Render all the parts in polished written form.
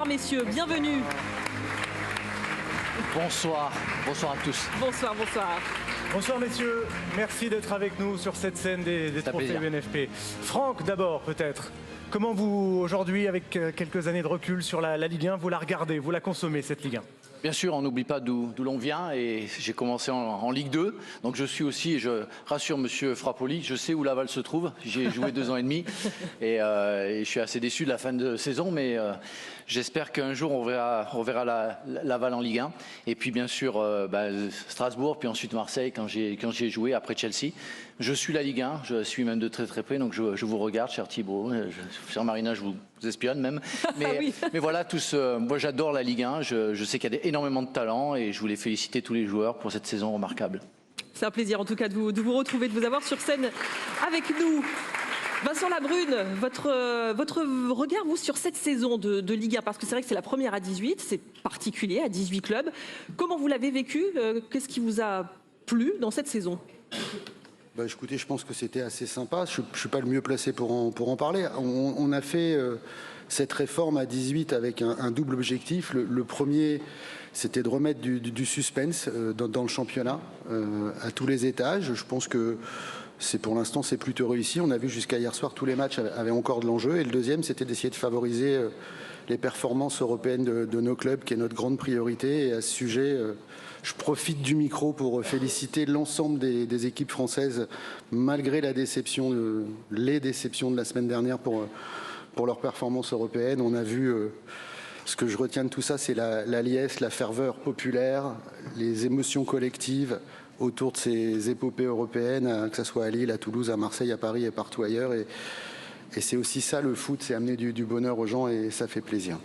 Messieurs, bienvenue. Bonsoir, bonsoir à tous. Bonsoir, bonsoir. Bonsoir messieurs, merci d'être avec nous sur cette scène des trophées UNFP. Franck d'abord peut-être, comment vous aujourd'hui avec quelques années de recul sur la Ligue 1, vous la regardez, vous la consommez cette Ligue 1? Bien sûr, on n'oublie pas d'où l'on vient et j'ai commencé en Ligue 2. Donc je suis aussi, et je rassure Monsieur Frappoli, je sais où Laval se trouve. J'ai joué 2 ans et demi et je suis assez déçu de la fin de saison, mais j'espère qu'un jour on verra Laval en Ligue 1. Et puis bien sûr Strasbourg, puis ensuite Marseille quand j'y ai joué, après Chelsea. Je suis la Ligue 1, je suis même de très très près, donc je vous regarde, cher Thibaut, cher Marina, je vous espionne même. Mais, Oui. mais voilà, moi j'adore la Ligue 1, je sais qu'il y a énormément de talent et je voulais féliciter tous les joueurs pour cette saison remarquable. C'est un plaisir en tout cas de vous retrouver, de vous avoir sur scène avec nous. Vincent Labrune, votre regard vous sur cette saison de Ligue 1, parce que c'est vrai que c'est la première à 18, c'est particulier à 18 clubs. Comment vous l'avez vécu? Qu'est-ce qui vous a plu dans cette saison? Écoutez, je pense que c'était assez sympa. Je ne suis pas le mieux placé pour en parler. On a fait cette réforme à 18 avec un double objectif. Le premier, c'était de remettre du suspense dans le championnat à tous les étages. Je pense que pour l'instant, c'est plutôt réussi. On a vu jusqu'à hier soir, tous les matchs avaient encore de l'enjeu. Et le deuxième, c'était d'essayer de favoriser les performances européennes de nos clubs, qui est notre grande priorité. Et à ce sujet, je profite du micro pour féliciter l'ensemble des équipes françaises, malgré les déceptions de la semaine dernière pour leurs performances européennes. On a vu, ce que je retiens de tout ça, c'est la liesse, la ferveur populaire, les émotions collectives autour de ces épopées européennes, que ce soit à Lille, à Toulouse, à Marseille, à Paris et partout ailleurs. Et c'est aussi ça le foot, c'est amener du bonheur aux gens et ça fait plaisir.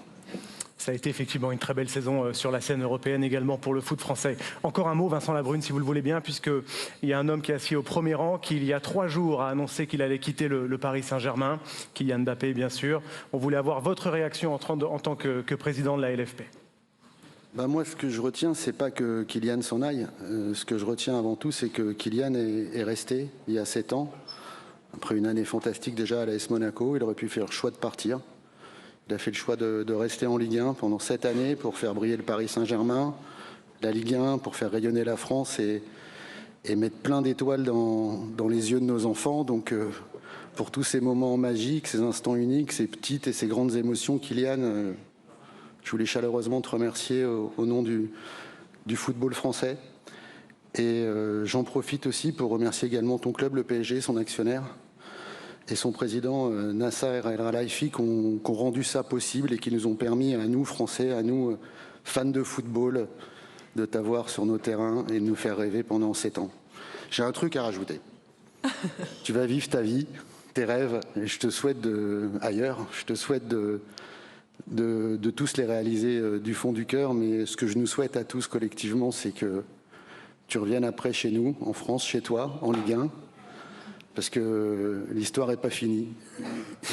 Ça a été effectivement une très belle saison sur la scène européenne également pour le foot français. Encore un mot, Vincent Labrune, si vous le voulez bien, puisqu'il y a un homme qui est assis au premier rang, qui il y a 3 jours a annoncé qu'il allait quitter le Paris Saint-Germain, Kylian Mbappé bien sûr. On voulait avoir votre réaction en tant que président de la LFP. Moi, ce que je retiens, c'est pas que Kylian s'en aille. Ce que je retiens avant tout, c'est que Kylian est resté il y a 7 ans. Après une année fantastique déjà à l'AS Monaco, il aurait pu faire le choix de partir. Il a fait le choix de rester en Ligue 1 pendant 7 années pour faire briller le Paris Saint-Germain, la Ligue 1, pour faire rayonner la France et mettre plein d'étoiles dans les yeux de nos enfants. Donc, pour tous ces moments magiques, ces instants uniques, ces petites et ces grandes émotions, Kylian, je voulais chaleureusement te remercier au nom du football français. Et j'en profite aussi pour remercier également ton club, le PSG, son actionnaire, et son président Nasser El Khelaifi qui ont rendu ça possible et qui nous ont permis à nous, Français, à nous, fans de football, de t'avoir sur nos terrains et de nous faire rêver pendant 7 ans. J'ai un truc à rajouter. Tu vas vivre ta vie, tes rêves, et je te souhaite de tous les réaliser du fond du cœur, mais ce que je nous souhaite à tous collectivement, c'est que tu reviennes après chez nous, en France, chez toi, en Ligue 1, parce que l'histoire n'est pas finie.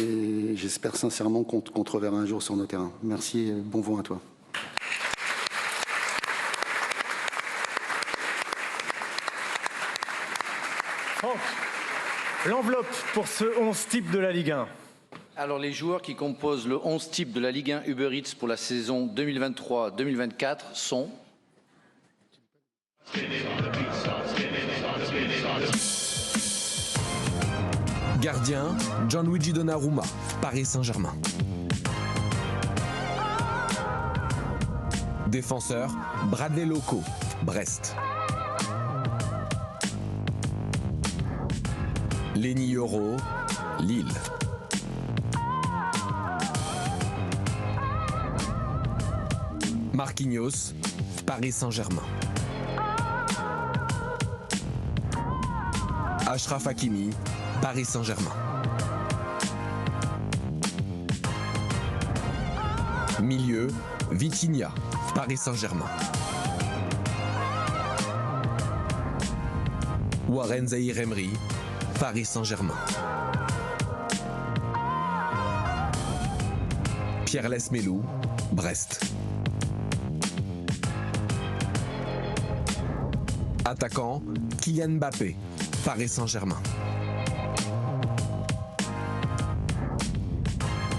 Et j'espère sincèrement qu'on te reverra un jour sur nos terrains. Merci et bon vent à toi. Franck, l'enveloppe pour ce 11 type de la Ligue 1. Alors les joueurs qui composent le 11 type de la Ligue 1 Uber Eats pour la saison 2023-2024 sont... Gardien, Gianluigi Donnarumma, Paris Saint-Germain. Défenseur, Bradley Loco, Brest. Lenny Yoro, Lille. Marquinhos, Paris Saint-Germain. Achraf Hakimi, Paris Saint-Germain. Milieu, Vitinha, Paris Saint-Germain. Warren Zaïre-Emery, Paris Saint-Germain. Pierre Lesmelou, Brest. Attaquant, Kylian Mbappé, Paris Saint-Germain.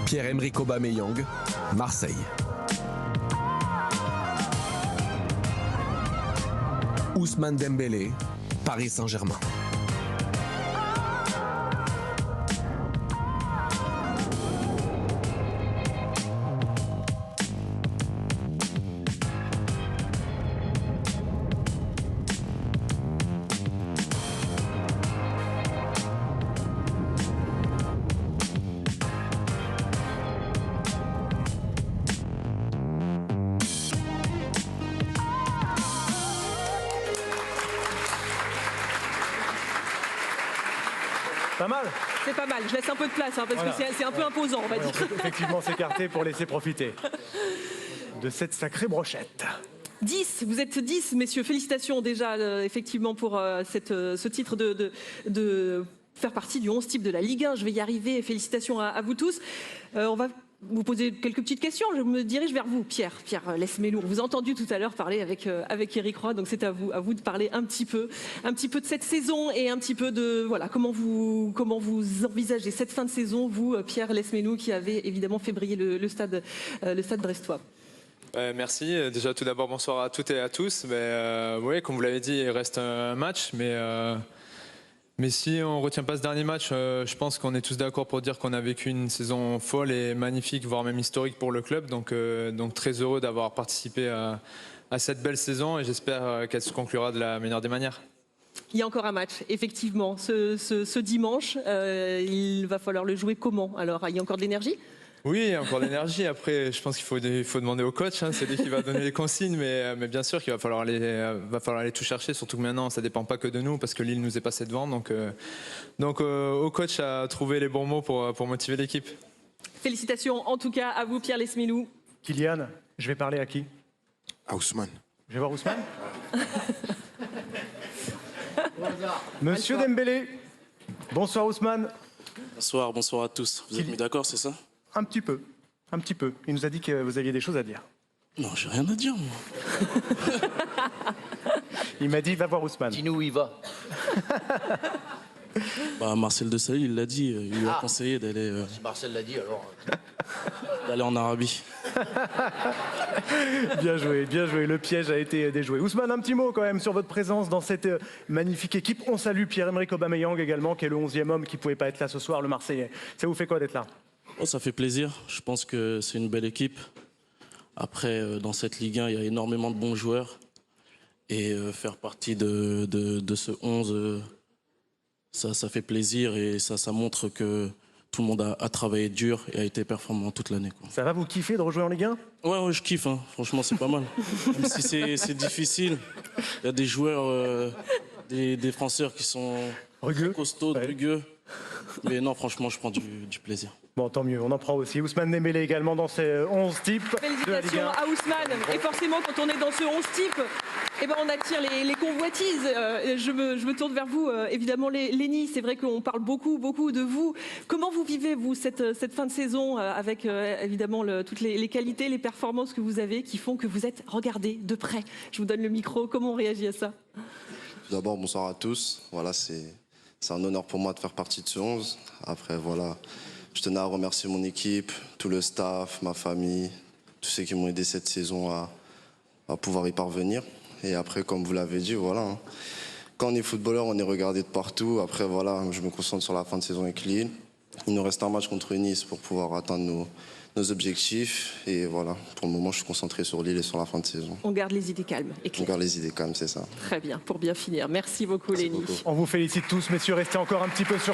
Pierre-Emerick Aubameyang, Marseille. Ousmane Dembélé, Paris Saint-Germain. Pas mal. C'est pas mal, je laisse un peu de place parce Voilà. que c'est un peu imposant, on va Ouais, on dire. peut effectivement s'écarter pour laisser profiter de cette sacrée brochette. 10, vous êtes 10, messieurs. Félicitations déjà, effectivement, pour ce titre de faire partie du 11 type de la Ligue 1. Je vais y arriver. Félicitations à vous tous. On va vous poser quelques petites questions. Je me dirige vers vous, Pierre Lesmelou. On vous a entendu tout à l'heure parler avec Éric Roy, donc c'est à vous de parler un petit peu de cette saison et un petit peu de voilà comment vous envisagez cette fin de saison, vous, Pierre Lesmelou, qui avez évidemment fait briller le stade brestois. Merci. Déjà, tout d'abord, bonsoir à toutes et à tous. Oui, comme vous l'avez dit, il reste un match, mais si on ne retient pas ce dernier match, je pense qu'on est tous d'accord pour dire qu'on a vécu une saison folle et magnifique, voire même historique pour le club. Donc très heureux d'avoir participé à cette belle saison et j'espère qu'elle se conclura de la meilleure des manières. Il y a encore un match, effectivement, ce dimanche. Il va falloir le jouer comment? Alors, il y a encore de l'énergie? Oui, il y a encore de l'énergie. Après, je pense qu'il faut demander au coach. C'est lui qui va donner les consignes. Mais bien sûr qu'il va falloir aller tout chercher. Surtout que maintenant, ça ne dépend pas que de nous parce que Lille nous est passé devant. Donc au coach à trouver les bons mots pour motiver l'équipe. Félicitations en tout cas à vous, Pierre Lesmelou. Kylian, je vais parler à qui? À Ousmane. Je vais voir Ousmane. Monsieur Dembélé. Bonsoir Ousmane. Bonsoir à tous. Vous êtes mis d'accord, c'est ça? Un petit peu. Il nous a dit que vous aviez des choses à dire. Non, j'ai rien à dire, moi. Il m'a dit, va voir Ousmane. Dis-nous où il va. Marcel Desailly, il l'a dit, il lui a conseillé d'aller Si Marcel l'a dit, alors. en Arabie. Bien joué. Le piège a été déjoué. Ousmane, un petit mot quand même sur votre présence dans cette magnifique équipe. On salue Pierre-Emerick Aubameyang également, qui est le 11e homme qui ne pouvait pas être là ce soir, le Marseillais. Ça vous fait quoi d'être là? Ça fait plaisir. Je pense que c'est une belle équipe. Après, dans cette Ligue 1, il y a énormément de bons joueurs. Et faire partie de ce 11, ça fait plaisir et ça montre que tout le monde a travaillé dur et a été performant toute l'année. Ça va, vous kiffer de rejouer en Ligue 1? Ouais, je kiffe. Franchement, c'est pas mal. Même si c'est difficile, il y a des joueurs, des défenseurs qui sont Rugueux. costauds, Ouais. rugueux. Mais non, franchement, je prends du plaisir. Bon, tant mieux, on en prend aussi. Ousmane Dembélé également dans ces 11 types de la Ligue Félicitations 1. à Ousmane. Et forcément, quand on est dans ce 11 type, on attire les convoitises. Je me tourne vers vous, évidemment, Lenny. C'est vrai qu'on parle beaucoup de vous. Comment vous vivez, vous, cette fin de saison avec, évidemment, toutes les qualités, les performances que vous avez qui font que vous êtes regardés de près? Je vous donne le micro. Comment on réagit à ça? Tout d'abord, bonsoir à tous. Voilà, c'est un honneur pour moi de faire partie de ce 11. Après, voilà, je tenais à remercier mon équipe, tout le staff, ma famille, tous ceux qui m'ont aidé cette saison à pouvoir y parvenir. Et après, comme vous l'avez dit, voilà, quand on est footballeur, on est regardé de partout. Après, voilà, je me concentre sur la fin de saison avec Lille. Il nous reste un match contre Nice pour pouvoir atteindre nos objectifs. Et voilà, pour le moment, je suis concentré sur Lille et sur la fin de saison. On garde les idées calmes et On claires. garde les idées calmes, c'est ça. Très bien, pour bien finir. Merci beaucoup, Lenny. beaucoup. On vous félicite tous, messieurs. Restez encore un petit peu sur